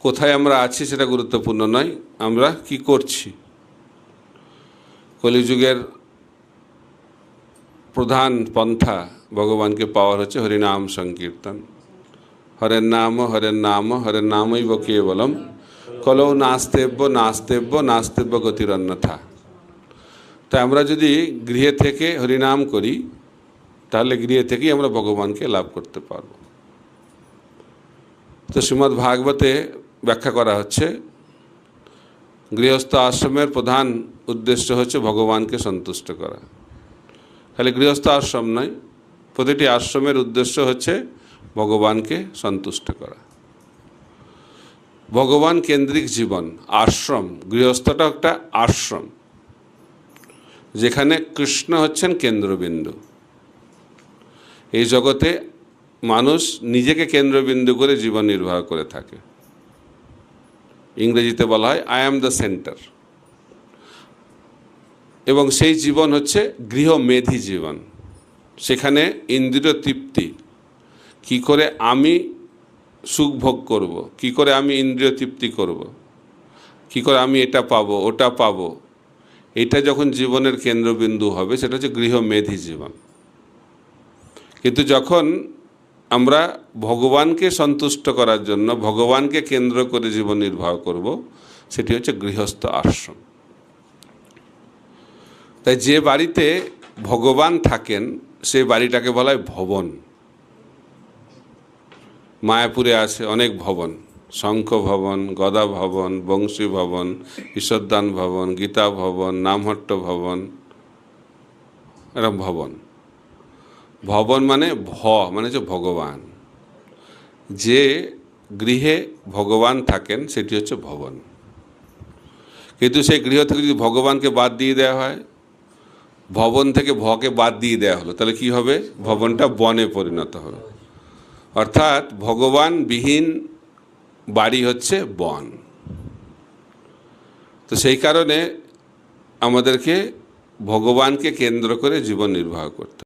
কোথায় আমরা আছি সেটা গুরুত্বপূর্ণ নয়, আমরা কি করছি। কলিযুগের প্রধান পন্থা ভগবানকে পাওয়ার হচ্ছে হরিনাম সংকীর্তন। হরের নাম হরের নাম হরের নামৈব কেবলম কলৌ নাস্তেব্য নাস্তেব্য নাস্তেব্য গতিরন্যথা। তাই আমরা যদি গৃহে থেকে হরিনাম করি তাহলে গৃহে থেকেই আমরা ভগবানকে লাভ করতে পারব। তো শ্রীমদ্ ভাগবতে ব্যাখ্যা করা হচ্ছে গৃহস্থ আশ্রমের প্রধান উদ্দেশ্য হচ্ছে ভগবানকে সন্তুষ্ট করা। খালি গৃহস্থ আশ্রম নয়, প্রতিটি আশ্রমের উদ্দেশ্য হচ্ছে ভগবানকে সন্তুষ্ট করা। ভগবান কেন্দ্রিক জীবন। আশ্রম, গৃহস্থটা একটা আশ্রম যেখানে কৃষ্ণ হচ্ছেন কেন্দ্রবিন্দু। এই জগতে মানুষ নিজেকে কেন্দ্রবিন্দু করে জীবন নির্বাহ করে থাকে। ইংরেজিতে বলা হয় আই অ্যাম দ্য সেন্টার। এবং সেই জীবন হচ্ছে গৃহমেধি জীবন। সেখানে ইন্দ্রিয় তৃপ্তি, কি করে আমি সুখ ভোগ করব, কি করে আমি ইন্দ্রিয় তৃপ্তি করব, কি করে আমি এটা পাবো ওটা পাবো, এটা যখন জীবনের কেন্দ্রবিন্দু হবে সেটা হচ্ছে গৃহমেধি জীবন। কিন্তু যখন আমরা ভগবানকে সন্তুষ্ট করার জন্য ভগবানকে কেন্দ্র করে জীবন নির্বাহ করব, সেটি হচ্ছে গৃহস্থ আশ্রম। তাই যে বাড়িতে ভগবান থাকেন সেই বাড়িটাকে বলা হয় ভবন। মায়াপুরে আছে অনেক ভবন, শঙ্খ ভবন, গদা ভবন, বংশী ভবন, ঈশ্বরদান ভবন, গীতা ভবন, নামহট্ট ভবন, এরকম ভবন। ভবন মানে মানে হচ্ছে ভগবান। যে গৃহে ভগবান থাকেন সেটি হচ্ছে ভবন। কিন্তু সেই গৃহ থেকে যদি ভগবানকে বাদ দিয়ে দেওয়া হয়, ভবন থেকে ভকে বাদ দিয়ে দেওয়া হলো, তাহলে কি হবে? ভবনটা বনে পরিণত হবে। অর্থাৎ ভগবানবিহীন বাড়ি হচ্ছে বন। তো সেই কারণে আমাদেরকে ভগবানকে কেন্দ্র করে জীবন নির্বাহ করতে